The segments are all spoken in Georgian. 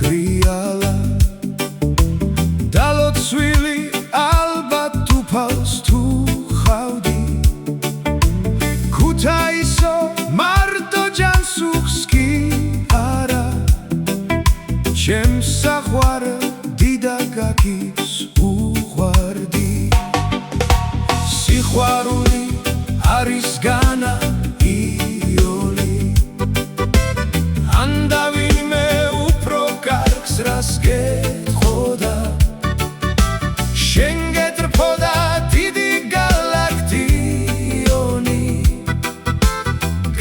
გრიალა დალოცვილი ალბათ უფალს თუ ხავდი ქუთაისო მარტო ჯანსუხს კი არა ჩემს საყვარელ დიდაგაკის უყვარდი სიყვარული არის განა იული ანდა ვინმე უფრო კარგს რას გეტყოდა შენ გეტრფოდა დიდი გალაქტიონი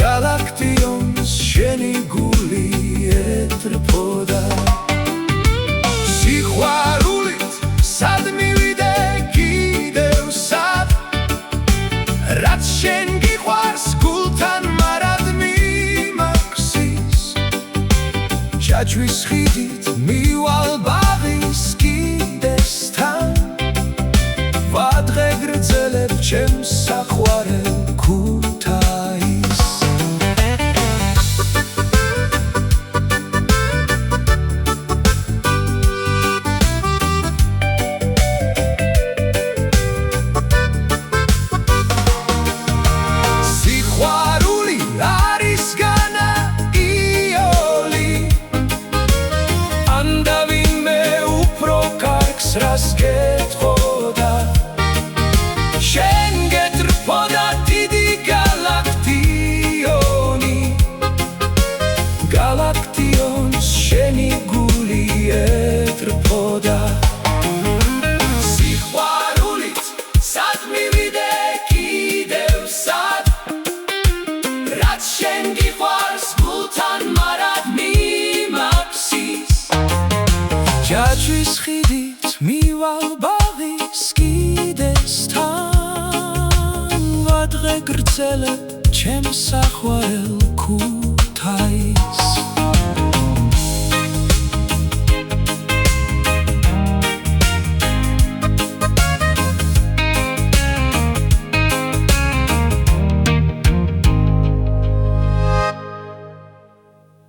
გალაქტიონს შენი გული ეტრფოდა სიყვარულით სად მივიდე კიდევ სად რაც შენ გიყვარს გულთან მარად მიმაქსის ჩაჩვის ხიდით მივალ ბაღის კიდესთან ვადრე გრძელებ ჩემს საყვარელ ქუთაისს სიყვარული არის განა იული ანდა ვინმე უფრო კარგს რას გეტყოდა შენ გეტრფოდა დიდი გალაქტიონი გალაქტიონს შენი გული ეტრფოდა სიყვარულით სად მივიდე კიდევ სად რაც შენ გიყვარს გულთან მარად მიმაქსის ჩაჩვის ხიდით მივალ ბაღის კიდესთან ვადრე გრძელებ ჩემს საყვარელ